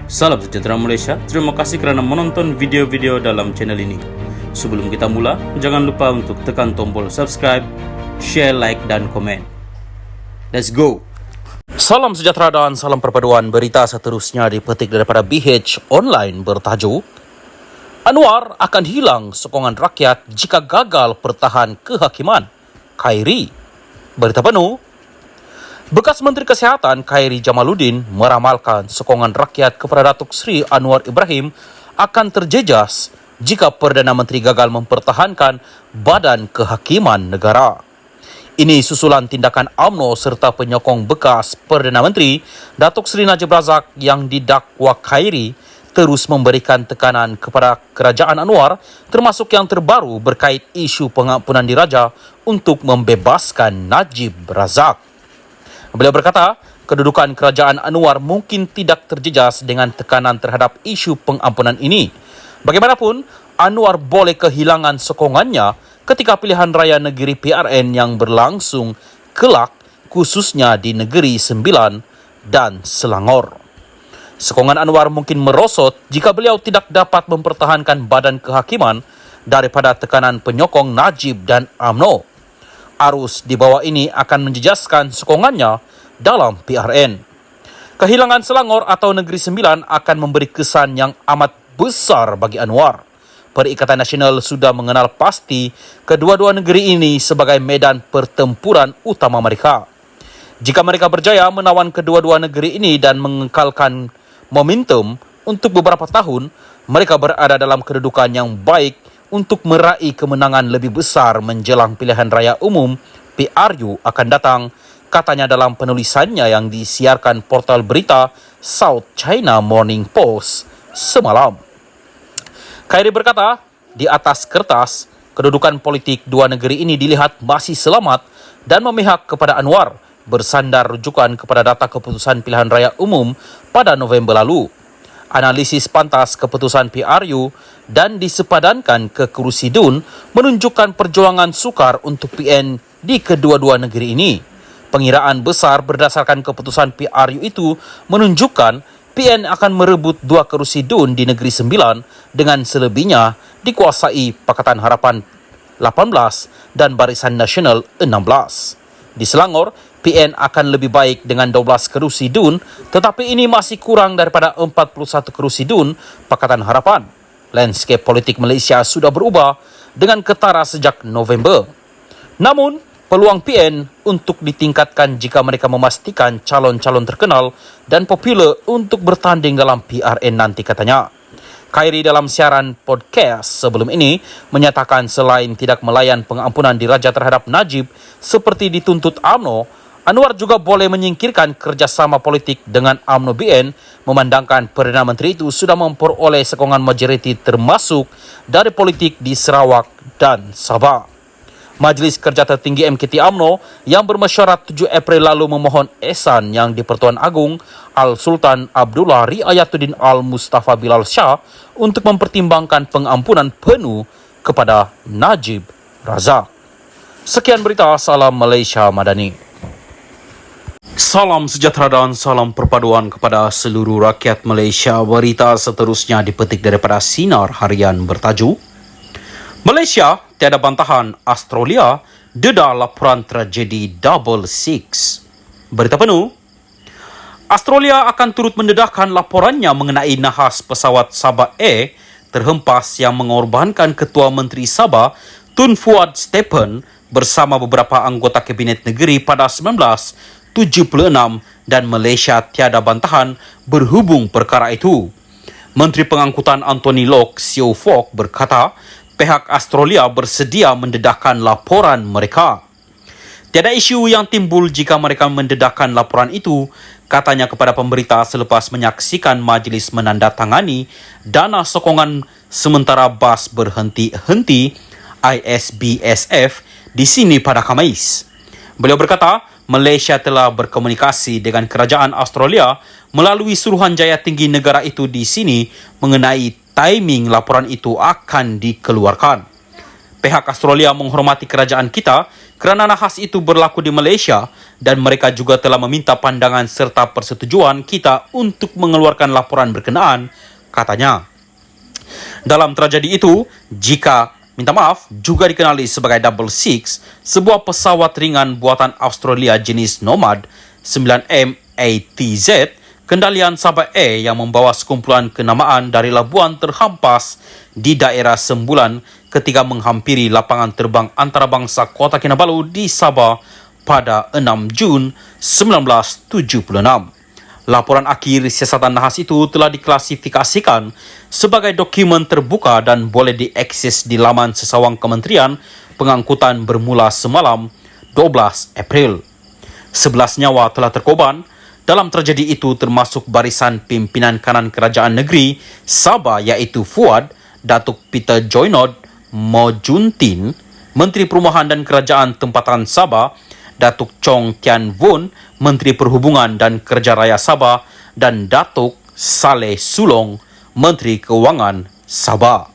Salam sejahtera Malaysia, terima kasih kerana menonton video-video dalam channel ini. Sebelum kita mula, jangan lupa untuk tekan tombol subscribe, share, like dan komen. Let's go! Salam sejahtera dan salam perpaduan. Berita seterusnya dipetik daripada BH Online bertajuk Anwar akan hilang sokongan rakyat jika gagal pertahan kehakiman. Khairi. Berita penuh. Bekas Menteri Kesihatan Khairi Jamaluddin meramalkan sokongan rakyat kepada Datuk Seri Anwar Ibrahim akan terjejas jika Perdana Menteri gagal mempertahankan Badan Kehakiman Negara. Ini susulan tindakan UMNO serta penyokong bekas Perdana Menteri Datuk Seri Najib Razak yang didakwa Khairi terus memberikan tekanan kepada Kerajaan Anwar termasuk yang terbaru berkait isu pengampunan diraja untuk membebaskan Najib Razak. Beliau berkata, kedudukan Kerajaan Anwar mungkin tidak terjejas dengan tekanan terhadap isu pengampunan ini. Bagaimanapun, Anwar boleh kehilangan sokongannya ketika pilihan raya negeri PRN yang berlangsung kelak, khususnya di Negeri Sembilan dan Selangor. Sokongan Anwar mungkin merosot jika beliau tidak dapat mempertahankan Badan Kehakiman daripada tekanan penyokong Najib dan UMNO. Arus di bawah ini akan menjejaskan sokongannya dalam PRN. Kehilangan Selangor atau Negeri Sembilan akan memberi kesan yang amat besar bagi Anwar. Perikatan Nasional sudah mengenal pasti kedua-dua negeri ini sebagai medan pertempuran utama mereka. Jika mereka berjaya menawan kedua-dua negeri ini dan mengekalkan momentum untuk beberapa tahun, mereka berada dalam kedudukan yang baik untuk meraih kemenangan lebih besar menjelang pilihan raya umum PRU akan datang, katanya dalam penulisannya yang disiarkan portal berita South China Morning Post semalam. Khairi berkata, di atas kertas, kedudukan politik dua negeri ini dilihat masih selamat dan memihak kepada Anwar bersandar rujukan kepada data keputusan pilihan raya umum pada November lalu. Analisis pantas keputusan PRU dan disepadankan ke kerusi DUN menunjukkan perjuangan sukar untuk PN di kedua-dua negeri ini. Pengiraan besar berdasarkan keputusan PRU itu menunjukkan PN akan merebut dua kerusi DUN di Negeri Sembilan dengan selebihnya dikuasai Pakatan Harapan 18 dan Barisan Nasional 16. Di Selangor, PN akan lebih baik dengan 12 kerusi DUN, tetapi ini masih kurang daripada 41 kerusi DUN Pakatan Harapan. Landscape politik Malaysia sudah berubah dengan ketara sejak November. Namun, peluang PN untuk ditingkatkan jika mereka memastikan calon-calon terkenal dan popular untuk bertanding dalam PRN nanti, katanya. Khairi dalam siaran podcast sebelum ini menyatakan selain tidak melayan pengampunan diraja terhadap Najib seperti dituntut UMNO, Anwar juga boleh menyingkirkan kerjasama politik dengan UMNO BN memandangkan Perdana Menteri itu sudah memperoleh sokongan majoriti termasuk dari politik di Sarawak dan Sabah. Majlis Kerja Tertinggi MKT UMNO yang bermesyuarat 7 April lalu memohon ehsan yang di-Pertuan Agong Al-Sultan Abdullah Riayatuddin Al-Mustafa Bilal Shah untuk mempertimbangkan pengampunan penuh kepada Najib Razak. Sekian berita, salam Malaysia Madani. Salam sejahtera dan salam perpaduan kepada seluruh rakyat Malaysia. Berita seterusnya dipetik daripada Sinar Harian bertajuk Malaysia tiada bantahan, Australia dedah laporan tragedi Double Six. Berita penuh. Australia akan turut mendedahkan laporannya mengenai nahas pesawat Sabah Air terhempas yang mengorbankan Ketua Menteri Sabah Tun Fuad Stephen bersama beberapa anggota Kabinet Negeri pada 1976 dan Malaysia tiada bantahan berhubung perkara itu. Menteri Pengangkutan Anthony Lok Siew Fock berkata, pihak Australia bersedia mendedahkan laporan mereka. Tiada isu yang timbul jika mereka mendedahkan laporan itu, katanya kepada pemberita selepas menyaksikan majlis menandatangani dana sokongan sementara bas berhenti-henti ISBSF di sini pada Khamis. Beliau berkata, Malaysia telah berkomunikasi dengan kerajaan Australia melalui Suruhanjaya Tinggi negara itu di sini mengenai timing laporan itu akan dikeluarkan. Pihak Australia menghormati kerajaan kita Kerana nahas itu berlaku di Malaysia dan mereka juga telah meminta pandangan serta persetujuan kita untuk mengeluarkan laporan berkenaan, katanya. Dalam tragedi itu, juga dikenali sebagai Double Six, sebuah pesawat ringan buatan Australia jenis Nomad 9M ATZ, kendalian Sabah Air yang membawa sekumpulan kenamaan dari Labuan terhampas di daerah Sembulan ketika menghampiri lapangan terbang antarabangsa Kota Kinabalu di Sabah pada 6 Jun 1976. Laporan akhir siasatan nahas itu telah diklasifikasikan sebagai dokumen terbuka dan boleh diakses di laman sesawang Kementerian Pengangkutan bermula semalam 12 April. 11 nyawa telah terkorban dalam tragedi itu, termasuk barisan pimpinan kanan kerajaan negeri Sabah iaitu Fuad, Datuk Peter Joynod Mojuntin, Menteri Perumahan dan Kerajaan Tempatan Sabah, Datuk Chong Tian Vun, Menteri Perhubungan dan Kerja Raya Sabah, dan Datuk Saleh Sulong, Menteri Keuangan Sabah.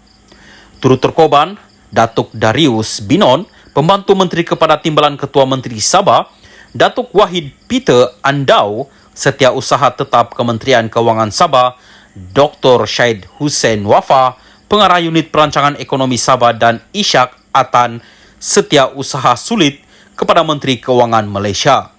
Turut terkorban Datuk Darius Binon, Pembantu Menteri kepada Timbalan Ketua Menteri Sabah, Datuk Wahid Peter Andau, Setiausaha Tetap Kementerian Keuangan Sabah, Dr. Syed Hussein Wafa, Pengarah Unit Perancangan Ekonomi Sabah, dan Ishak Atan, Setiausaha Sulit kepada Menteri Keuangan Malaysia.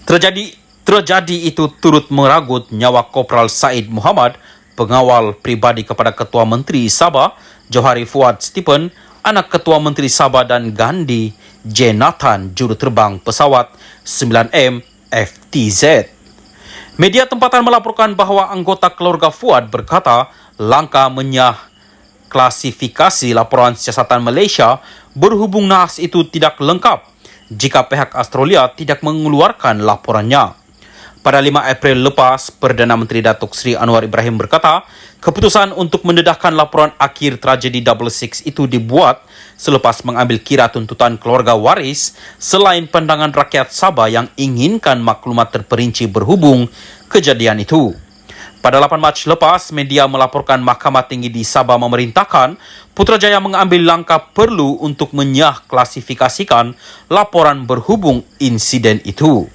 Tragedi itu turut meragut nyawa Kopral Said Muhammad, pengawal pribadi kepada Ketua Menteri Sabah, Johari Fuad Stephen, anak Ketua Menteri Sabah, dan Gandhi J. Nathan, juruterbang pesawat 9M FTZ. Media tempatan melaporkan bahawa anggota keluarga Fuad berkata langkah menyah klasifikasi laporan siasatan Malaysia berhubung nahas itu tidak lengkap jika pihak Australia tidak mengeluarkan laporannya. Pada 5 April lepas, Perdana Menteri Datuk Seri Anwar Ibrahim berkata, keputusan untuk mendedahkan laporan akhir tragedi Double Six itu dibuat selepas mengambil kira tuntutan keluarga waris selain pandangan rakyat Sabah yang inginkan maklumat terperinci berhubung kejadian itu. Pada 8 Mac lepas, media melaporkan Mahkamah Tinggi di Sabah memerintahkan Putrajaya mengambil langkah perlu untuk menyah klasifikasikan laporan berhubung insiden itu.